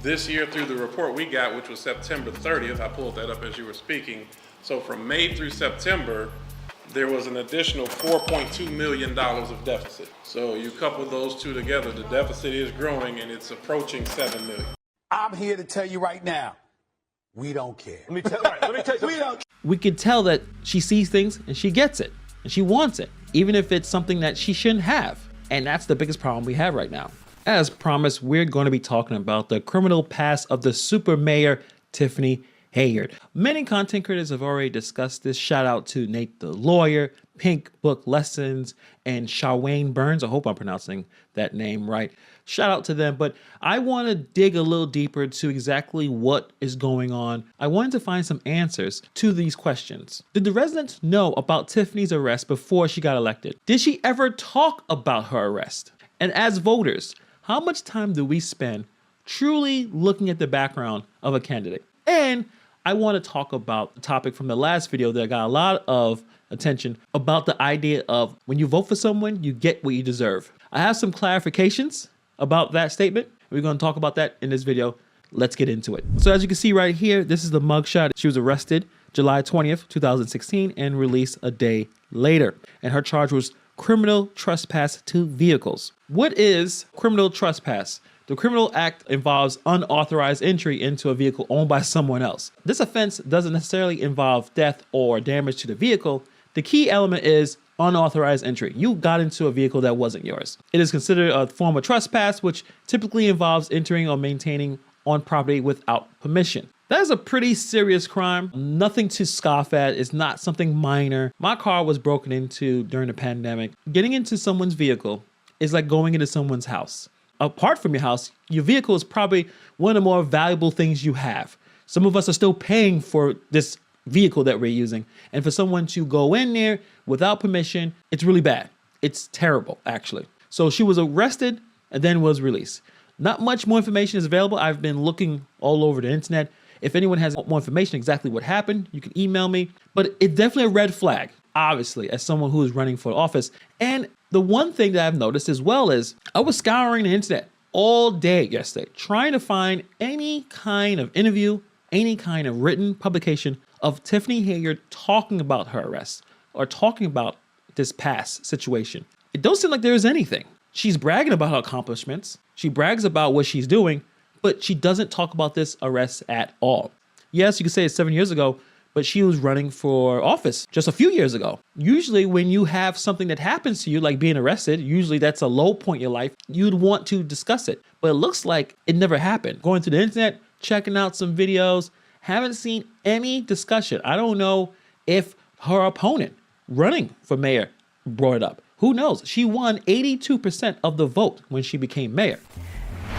This year through the report we got, which was September 30th, I pulled that up as you were speaking. So from May through September, there was an additional $4.2 million of deficit. So you couple those two together, the deficit is growing and it's approaching $7 million. I'm here to tell you right now, we don't care. Let me tell you something. We could tell that she sees things and she gets it and she wants it, even if it's something that she shouldn't have. And that's the biggest problem we have right now. As promised, we're going to be talking about the criminal past of the super mayor, Tiffany Henyard. Many content creators have already discussed this. Shout out to Nate the Lawyer, Pink Book Lessons, and Shawane Burns. I hope I'm pronouncing that name right. Shout out to them, but I want to dig a little deeper to exactly what is going on. I wanted to find some answers to these questions. Did the residents know about Tiffany's arrest before she got elected? Did she ever talk about her arrest? And as voters, how much time do we spend truly looking at the background of a candidate? And I want to talk about the topic from the last video that got a lot of attention about the idea of when you vote for someone, you get what you deserve. I have some clarifications about that statement. We're going to talk about that in this video. Let's get into it. So as you can see right here, this is the mugshot. She was arrested July 20th, 2016 and released a day later. And her charge was criminal trespass to vehicles. What is criminal trespass The criminal act involves unauthorized entry into a vehicle owned by someone else. This offense doesn't necessarily involve death or damage to the vehicle. The key element is unauthorized entry. You got into a vehicle that wasn't yours. It is considered a form of trespass, which typically involves entering or maintaining on property without permission. That is a pretty serious crime. Nothing to scoff at. It's not something minor. My car was broken into during the pandemic. Getting into someone's vehicle is like going into someone's house. Apart from your house, your vehicle is probably one of the more valuable things you have. Some of us are still paying for this vehicle that we're using. And for someone to go in there without permission, it's really bad. It's terrible, actually. So she was arrested and then was released. Not much more information is available. I've been looking all over the internet. If anyone has more information exactly what happened, you can email me. But it's definitely a red flag, obviously, as someone who is running for office. And the one thing that I've noticed as well is I was scouring the internet all day yesterday, trying to find any kind of interview, any kind of written publication of Tiffany Henyard talking about her arrest or talking about this past situation. It don't seem like there is anything. She's bragging about her accomplishments. She brags about what she's doing, but she doesn't talk about this arrest at all. Yes, you could say it's 7 years ago, but she was running for office just a few years ago. Usually when you have something that happens to you, like being arrested, usually that's a low point in your life, you'd want to discuss it. But it looks like it never happened. Going to the internet, checking out some videos, haven't seen any discussion. I don't know if her opponent running for mayor brought it up. Who knows? She won 82% of the vote when she became mayor.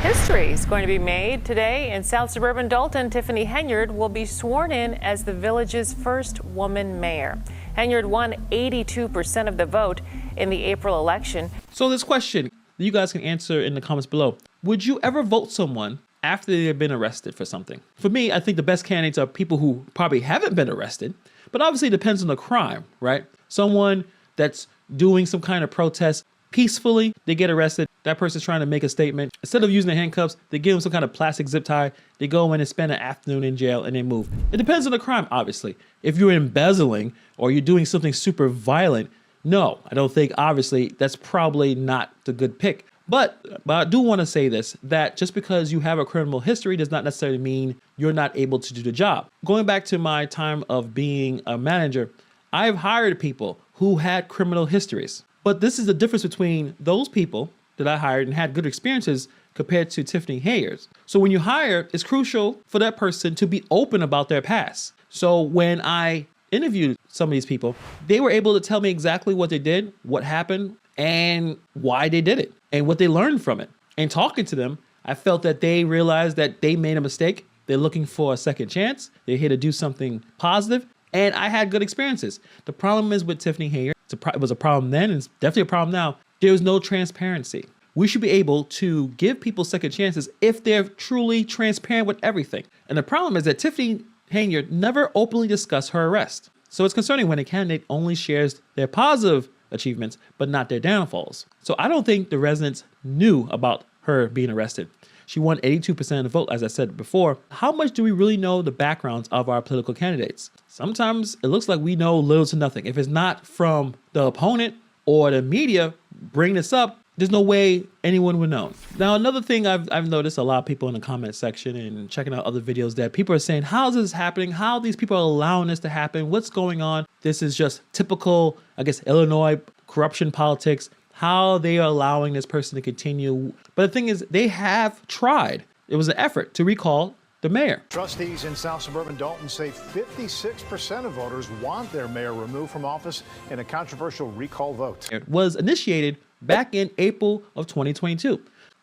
History is going to be made today in South Suburban Dalton. Tiffany Henyard will be sworn in as the village's first woman mayor. Henyard won 82% of the vote in the April election. So this question, you guys can answer in the comments below. Would you ever vote someone after they've been arrested for something? For me, I think the best candidates are people who probably haven't been arrested, but obviously it depends on the crime, right? Someone that's doing some kind of protest peacefully, they get arrested. That person's trying to make a statement. Instead of using the handcuffs, they give them some kind of plastic zip tie. They go in and spend an afternoon in jail and they move. It depends on the crime, obviously. If you're embezzling or you're doing something super violent, no, I don't think, obviously, that's probably not the good pick. But I do want to say this, that just because you have a criminal history does not necessarily mean you're not able to do the job. Going back to my time of being a manager, I've hired people who had criminal histories. But this is the difference between those people that I hired and had good experiences compared to Tiffany Henyard. So when you hire, it's crucial for that person to be open about their past. So when I interviewed some of these people, they were able to tell me exactly what they did, what happened, and why they did it, and what they learned from it. And talking to them, I felt that they realized that they made a mistake. They're looking for a second chance. They're here to do something positive. And I had good experiences. The problem is with Tiffany Henyard, it was a problem then, and it's definitely a problem now. There is no transparency. We should be able to give people second chances if they're truly transparent with everything. And the problem is that Tiffany Henyard never openly discussed her arrest. So it's concerning when a candidate only shares their positive achievements, but not their downfalls. So I don't think the residents knew about her being arrested. She won 82% of the vote, as I said before. How much do we really know the backgrounds of our political candidates? Sometimes it looks like we know little to nothing. If it's not from the opponent or the media bring this up, there's no way anyone would know. Now, another thing I've noticed a lot of people in the comment section and checking out other videos that people are saying, how is this happening? How are these people allowing this to happen? What's going on? This is just typical, I guess, Illinois corruption politics. How they are allowing this person to continue. But the thing is, they have tried. It was an effort to recall the mayor. Trustees in South Suburban Dalton say 56% of voters want their mayor removed from office in a controversial recall vote. It was initiated back in April of 2022.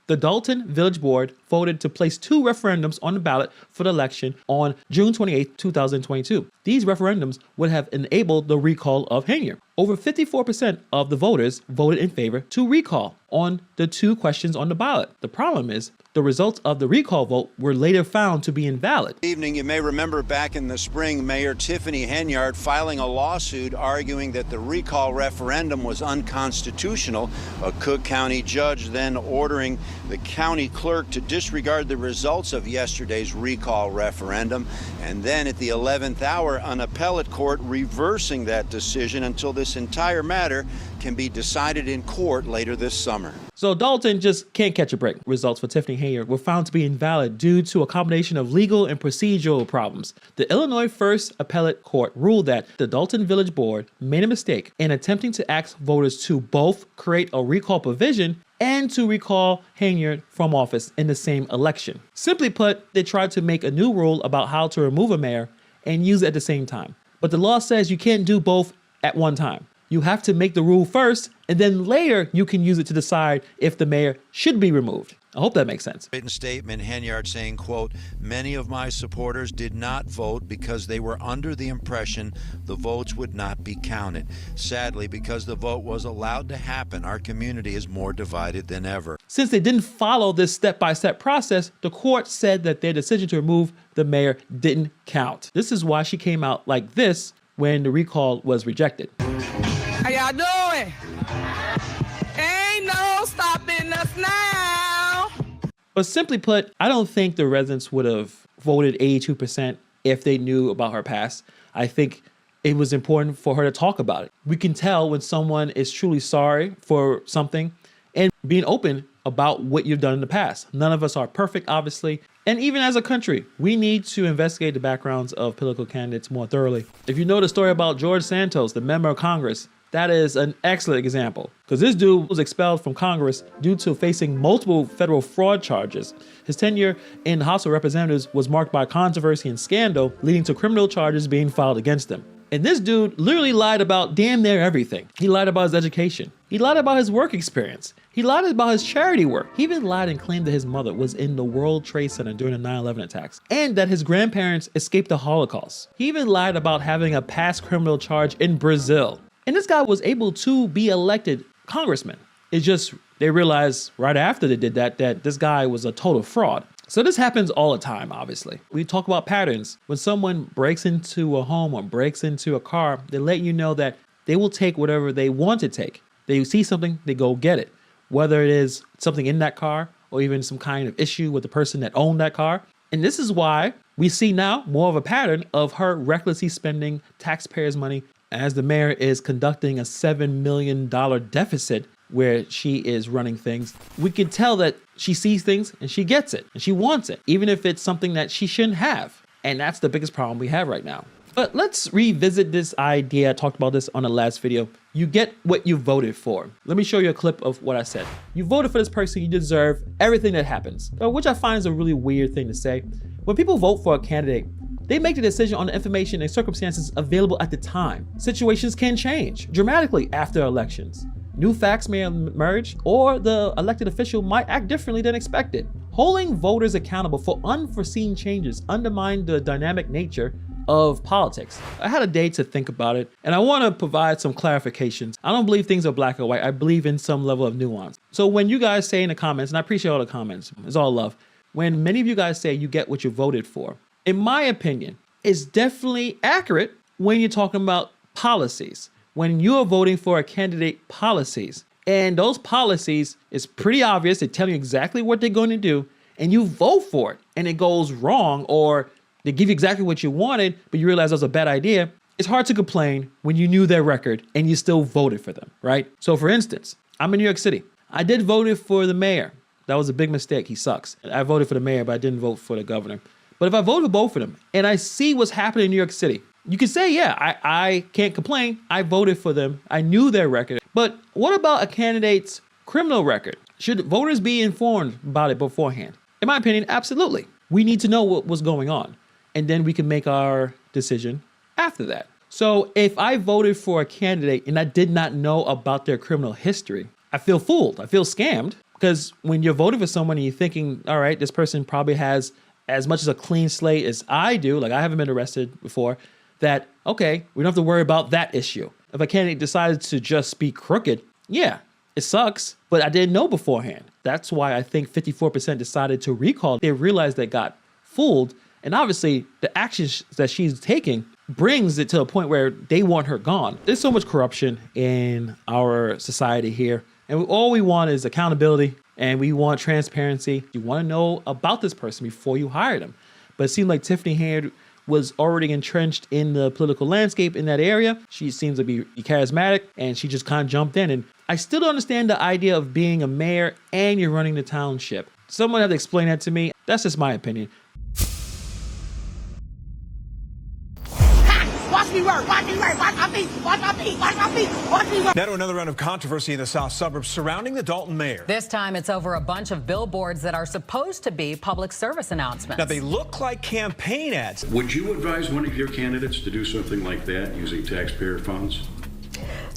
The Dalton Village Board voted to place 2 referendums on the ballot for the election on June 28, 2022. These referendums would have enabled the recall of Henyard. Over 54% of the voters voted in favor to recall on the 2 questions on the ballot. The problem is the results of the recall vote were later found to be invalid. Evening, you may remember back in the spring, Mayor Tiffany Henyard filing a lawsuit arguing that the recall referendum was unconstitutional. A Cook County judge then ordering the county clerk to disregard the results of yesterday's recall referendum. And then at the 11th hour, an appellate court reversing that decision until this this entire matter can be decided in court later this summer. So Dalton just can't catch a break. Results for Tiffany Henyard were found to be invalid due to a combination of legal and procedural problems. The Illinois First Appellate Court ruled that the Dalton Village Board made a mistake in attempting to ask voters to both create a recall provision and to recall Henyard from office in the same election. Simply put, they tried to make a new rule about how to remove a mayor and use it at the same time. But the law says you can't do both at one time. You have to make the rule first, and then later you can use it to decide if the mayor should be removed. I hope that makes sense. Written statement, Henyard saying, quote, "Many of my supporters did not vote because they were under the impression the votes would not be counted. Sadly, because the vote was allowed to happen, our community is more divided than ever." Since they didn't follow this step-by-step process, the court said that their decision to remove the mayor didn't count. This is why she came out like this when the recall was rejected. How y'all doing? Ain't no stopping us now. But simply put, I don't think the residents would have voted 82% if they knew about her past. I think it was important for her to talk about it. We can tell when someone is truly sorry for something and being open about what you've done in the past. None of us are perfect, obviously. And even as a country, we need to investigate the backgrounds of political candidates more thoroughly. If you know the story about George Santos, the member of Congress, that is an excellent example, because this dude was expelled from Congress due to facing multiple federal fraud charges. His tenure in the House of Representatives was marked by controversy and scandal, leading to criminal charges being filed against him. And this dude literally lied about damn near everything. He lied about his education. He lied about his work experience. He lied about his charity work. He even lied and claimed that his mother was in the World Trade Center during the 9/11 attacks, and that his grandparents escaped the Holocaust. He even lied about having a past criminal charge in Brazil. And this guy was able to be elected congressman. It's just, they realized right after they did that this guy was a total fraud. So this happens all the time, obviously. We talk about patterns. When someone breaks into a home or breaks into a car, they let you know that they will take whatever they want to take. They see something, they go get it. Whether it is something in that car or even some kind of issue with the person that owned that car. And this is why we see now more of a pattern of her recklessly spending taxpayers' money as the mayor is conducting a $7 million deficit where she is running things. We can tell that she sees things and she gets it and she wants it, even if it's something that she shouldn't have. And that's the biggest problem we have right now. But let's revisit this idea. I talked about this on the last video. You get what you voted for. Let me show you a clip of what I said. You voted for this person, you deserve everything that happens, which I find is a really weird thing to say. When people vote for a candidate, they make the decision on the information and circumstances available at the time. Situations can change dramatically after elections. New facts may emerge, or the elected official might act differently than expected. Holding voters accountable for unforeseen changes undermine the dynamic nature of politics. I had a day to think about it, and I want to provide some clarifications. I don't believe things are black or white. I believe in some level of nuance. So when you guys say in the comments, and I appreciate all the comments, it's all love. When many of you guys say you get what you voted for, in my opinion, it's definitely accurate when you're talking about policies. When you are voting for a candidate policies, and those policies, it's pretty obvious, they tell you exactly what they're going to do, and you vote for it, and it goes wrong, or they give you exactly what you wanted, but you realize that was a bad idea, it's hard to complain when you knew their record and you still voted for them, right? So for instance, I'm in New York City. I did vote for the mayor. That was a big mistake, he sucks. I voted for the mayor, but I didn't vote for the governor. But if I vote for both of them and I see what's happening in New York City, you can say, yeah, I can't complain. I voted for them. I knew their record. But what about a candidate's criminal record? Should voters be informed about it beforehand? In my opinion, absolutely. We need to know what was going on, and then we can make our decision after that. So if I voted for a candidate and I did not know about their criminal history, I feel fooled. I feel scammed, because when you're voting for someone and you're thinking, all right, this person probably has as much as a clean slate as I do, like I haven't been arrested before, that, okay, we don't have to worry about that issue. If a candidate decided to just be crooked, yeah, it sucks, but I didn't know beforehand. That's why I think 54% decided to recall. They realized they got fooled, and obviously the actions that she's taking brings it to a point where they want her gone. There's so much corruption in our society here, and all we want is accountability, and we want transparency. You want to know about this person before you hire them. But it seemed like Tiffany Henyard was already entrenched in the political landscape in that area. She seems to be charismatic, and she just kind of jumped in. And I still don't understand the idea of being a mayor and you're running the township. Someone had to explain that to me. That's just my opinion. Watch me work, watch me work, watch my feet, watch my feet, watch my feet, watch me work. Now to another round of controversy in the South suburbs surrounding the Dalton mayor. This time it's over a bunch of billboards that are supposed to be public service announcements. Now they look like campaign ads. Would you advise one of your candidates to do something like that using taxpayer funds?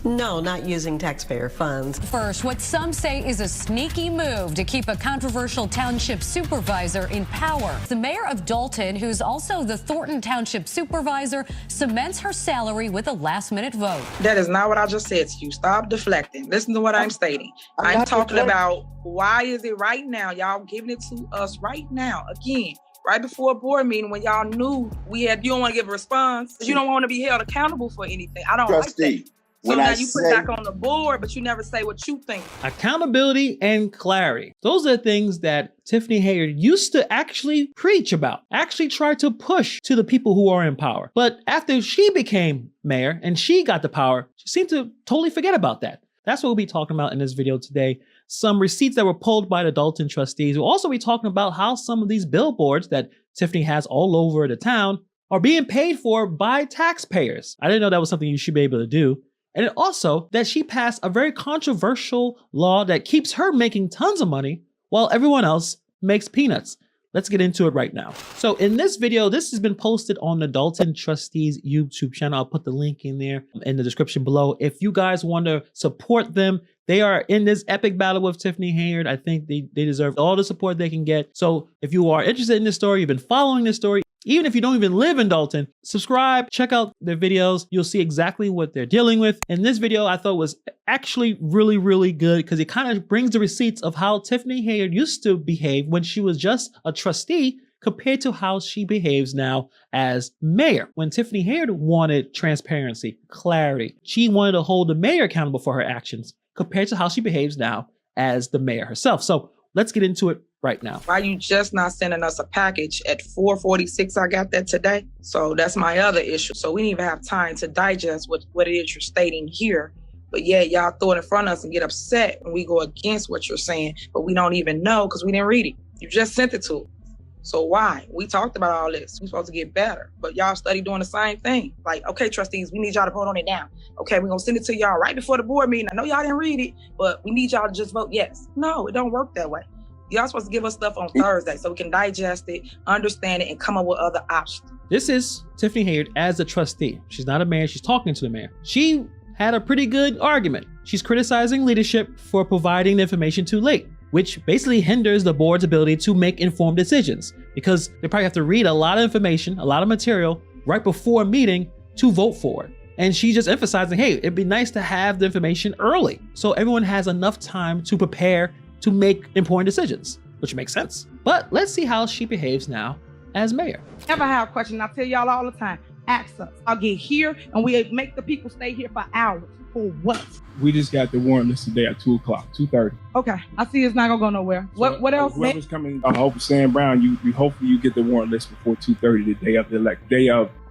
No, not using taxpayer funds. First, what some say is a sneaky move to keep a controversial township supervisor in power. The mayor of Dalton, who's also the Thornton Township supervisor, cements her salary with a last-minute vote. That is not what I just said to you. Stop deflecting. Listen to what I'm stating. I'm talking about why is it right now? Y'all giving it to us right now. Again, right before a board meeting when y'all knew you don't want to give a response. You don't want to be held accountable for anything. I don't like that. So now you put back on the board, but you never say what you think. Accountability and clarity. Those are things that Tiffany Henyard used to actually preach about, actually try to push to the people who are in power. But after she became mayor and she got the power, she seemed to totally forget about that. That's what we'll be talking about in this video today. Some receipts that were pulled by the Dalton trustees. We'll also be talking about how some of these billboards that Tiffany has all over the town are being paid for by taxpayers. I didn't know that was something you should be able to do. And also that she passed a very controversial law that keeps her making tons of money while everyone else makes peanuts. Let's get into it right now. So in this video, this has been posted on the Dalton Trustees YouTube channel. I'll put the link in there in the description below. If you guys want to support them, they are in this epic battle with Tiffany Henyard. I think they deserve all the support they can get. So if you are interested in this story, you've been following this story, even if you don't even live in Dalton, subscribe, check out their videos. You'll see exactly what they're dealing with. And this video I thought was actually really, really good because it kind of brings the receipts of how Tiffany Henyard used to behave when she was just a trustee compared to how she behaves now as mayor. When Tiffany Henyard wanted transparency, clarity, she wanted to hold the mayor accountable for her actions compared to how she behaves now as the mayor herself. So let's get into it right now. Why you just not sending us a package at 4:46? I got that today. So that's my other issue. So we didn't even have time to digest what it is you're stating here. But yeah, y'all throw it in front of us and get upset when we go against what you're saying, but we don't even know because we didn't read it. You just sent it to us. So why? We talked about all this. We're supposed to get better, but y'all study doing the same thing. Like, okay, trustees, we need y'all to vote on it now. Okay, we're gonna send it to y'all right before the board meeting. I know y'all didn't read it, but we need y'all to just vote yes. No, it don't work that way. Y'all supposed to give us stuff on Thursday so we can digest it, understand it, and come up with other options. This is Tiffany Henyard as a trustee. She's not a mayor, she's talking to the mayor. She had a pretty good argument. She's criticizing leadership for providing the information too late, which basically hinders the board's ability to make informed decisions because they probably have to read a lot of information, a lot of material right before a meeting to vote for it. And she's just emphasizing, hey, it'd be nice to have the information early so everyone has enough time to prepare to make important decisions, which makes sense. But let's see how she behaves now as mayor. Never have questions. I tell y'all all the time, ask us. I'll get here and we make the people stay here for hours. For what? We just got the warrant list today at 2 o'clock, 2:30. Okay, I see it's not gonna go nowhere. So what else? Whoever's coming, I hope Sam Brown, you hopefully you get the warrant list before 2:30, the day of the election.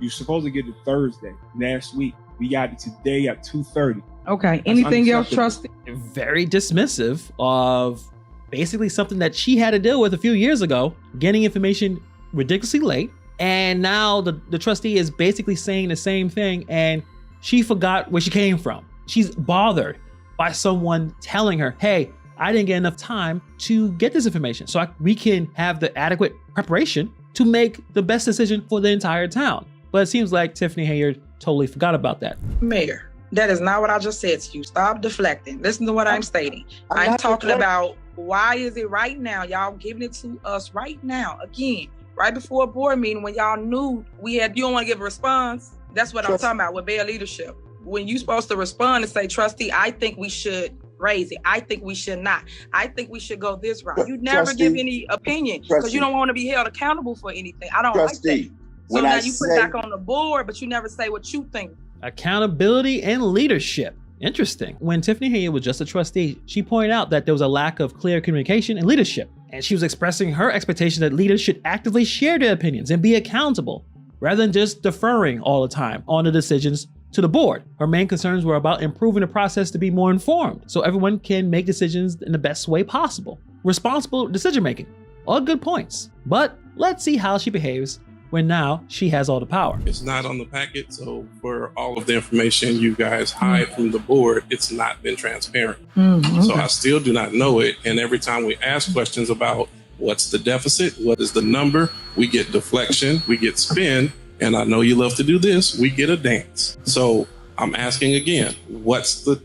You're supposed to get it Thursday last week. We got it today at 2:30. Okay, anything else, trustee? Very dismissive of basically something that she had to deal with a few years ago, getting information ridiculously late. And now the trustee is basically saying the same thing and she forgot where she came from. She's bothered by someone telling her, hey, I didn't get enough time to get this information so we can have the adequate preparation to make the best decision for the entire town. But it seems like Tiffany Henyard totally forgot about that. Mayor, that is not what I just said to you. Stop deflecting. Listen to what I'm stating. I'm talking about why is it right now? Y'all giving it to us right now. Again, right before a board meeting when y'all knew you don't want to give a response. That's what I'm talking about with bad leadership. When you're supposed to respond and say, trustee, I think we should raise it. I think we should not. I think we should go this route. You never give any opinion because you don't want to be held accountable for anything. I don't like that. So now you put back on the board, but you never say what you think. Accountability and leadership. Interesting. When Tiffany Henyard was just a trustee, she pointed out that there was a lack of clear communication and leadership. And she was expressing her expectation that leaders should actively share their opinions and be accountable. rather than just deferring all the time on the decisions to the board. Her main concerns were about improving the process to be more informed so everyone can make decisions in the best way possible. Responsible decision making. All good points. But let's see how she behaves when now she has all the power. It's not on the packet, so for all of the information you guys hide from the board, it's not been transparent. So I still do not know it, and every time we ask questions about what's the deficit, what is the number, we get deflection, we get spin, and I know you love to do this, we get a dance. So I'm asking again, what's the,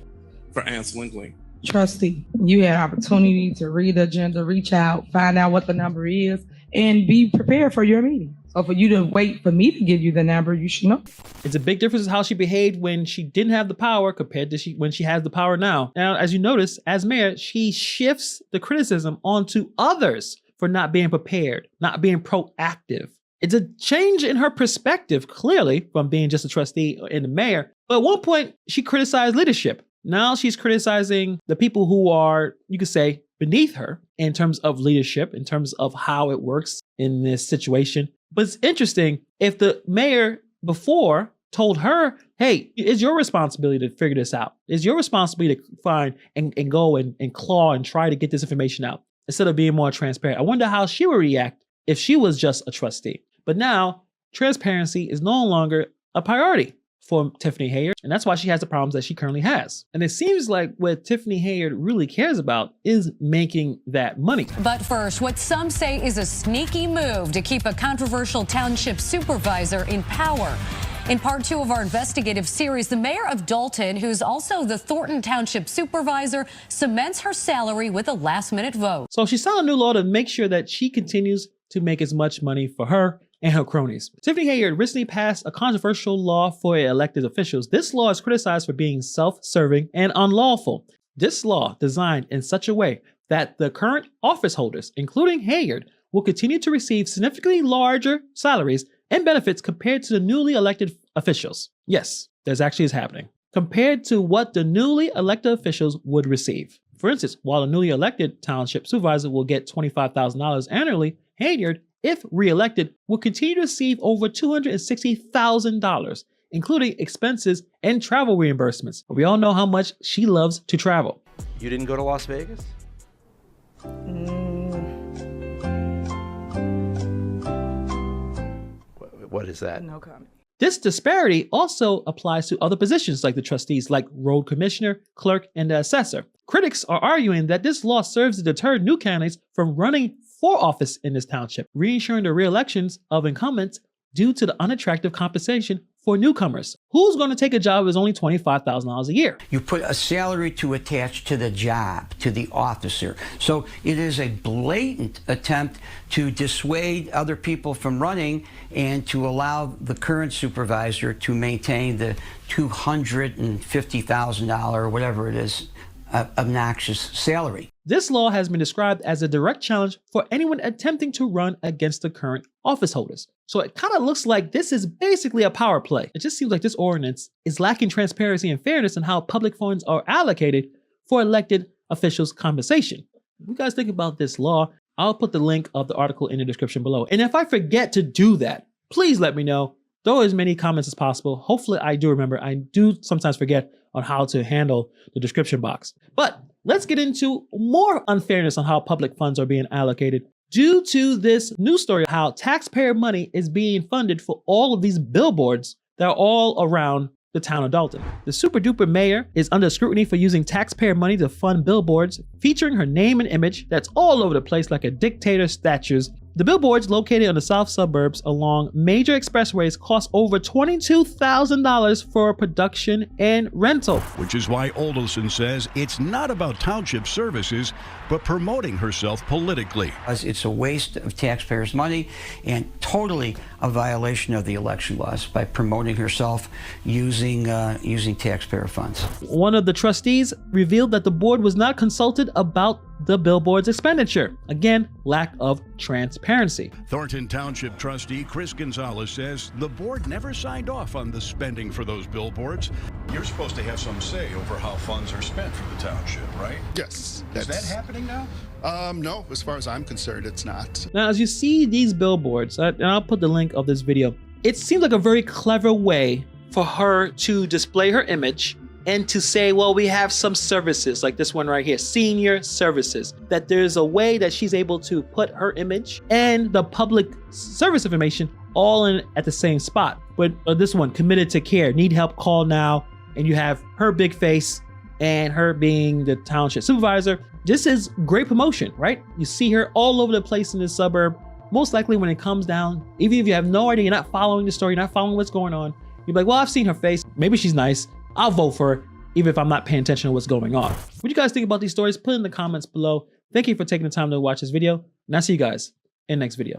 for Ansel and Glean? Trustee, you had opportunity to read the agenda, reach out, find out what the number is, and be prepared for your meeting. So for you to wait for me to give you the number, you should know. It's a big difference in how she behaved when she didn't have the power compared to when she has the power now. Now, as you notice, as mayor, she shifts the criticism onto others for not being prepared, not being proactive. It's a change in her perspective, clearly, from being just a trustee and the mayor. But at one point, she criticized leadership. Now she's criticizing the people who are, you could say, beneath her in terms of leadership, in terms of how it works in this situation. But it's interesting, if the mayor before told her, hey, it's your responsibility to figure this out. It's your responsibility to find and go and claw and try to get this information out instead of being more transparent. I wonder how she would react if she was just a trustee. But now transparency is no longer a priority for Tiffany Henyard, and that's why she has the problems that she currently has. And it seems like what Tiffany Henyard really cares about is making that money. But first, what some say is a sneaky move to keep a controversial township supervisor in power. In part 2 of our investigative series, the mayor of Dalton, who's also the Thornton Township supervisor, cements her salary with a last-minute vote. So she signed a new law to make sure that she continues to make as much money for her and her cronies. Tiffany Henyard recently passed a controversial law for elected officials. This law is criticized for being self-serving and unlawful. This law designed in such a way that the current office holders, including Henyard, will continue to receive significantly larger salaries and benefits compared to the newly elected officials. Yes, this actually is happening. Compared to what the newly elected officials would receive. For instance, while the newly elected township supervisor will get $25,000 annually, Henyard, if re-elected, will continue to receive over $260,000, including expenses and travel reimbursements. But we all know how much she loves to travel. You didn't go to Las Vegas? What is that? No comment. This disparity also applies to other positions like the trustees, like road commissioner, clerk, and the assessor. Critics are arguing that this law serves to deter new candidates from running for office in this township, reinsuring the re-elections of incumbents due to the unattractive compensation for newcomers. Who's going to take a job that's only $25,000 a year? You put a salary to attach to the job, to the officer. So it is a blatant attempt to dissuade other people from running and to allow the current supervisor to maintain the $250,000 or whatever it is, obnoxious salary. This law has been described as a direct challenge for anyone attempting to run against the current office holders. So it kind of looks like this is basically a power play. It just seems like this ordinance is lacking transparency and fairness in how public funds are allocated for elected officials' compensation. If you guys think about this law, I'll put the link of the article in the description below. And if I forget to do that, please let me know. Throw as many comments as possible. Hopefully I do remember. I do sometimes forget on how to handle the description box. But let's get into more unfairness on how public funds are being allocated due to this news story, how taxpayer money is being funded for all of these billboards that are all around the town of Dalton. The super duper mayor is under scrutiny for using taxpayer money to fund billboards featuring her name and image that's all over the place like a dictator statues. The billboards located in the south suburbs along major expressways cost over $22,000 for production and rental. Which is why Oldelson says it's not about township services, but promoting herself politically. It's a waste of taxpayers' money and totally a violation of the election laws by promoting herself using taxpayer funds. One of the trustees revealed that the board was not consulted about the billboard's expenditure. Again, lack of transparency. Thornton Township trustee Chris Gonzalez says the board never signed off on the spending for those billboards. You're supposed to have some say over how funds are spent for the township, right? Yes. Is that happening now? No, as far as I'm concerned, it's not. Now, as you see these billboards, and I'll put the link of this video, it seems like a very clever way for her to display her image and to say, well, we have some services like this one right here, senior services, that there's a way that she's able to put her image and the public service information all in at the same spot. But this one, committed to care, need help, call now. And you have her big face and her being the township supervisor. This is great promotion, right? You see her all over the place in the suburb. Most likely when it comes down, even if you have no idea, you're not following the story, you're not following what's going on, you're like, well, I've seen her face. Maybe she's nice. I'll vote for her, even if I'm not paying attention to what's going on. What do you guys think about these stories? Put in the comments below. Thank you for taking the time to watch this video, and I'll see you guys in the next video.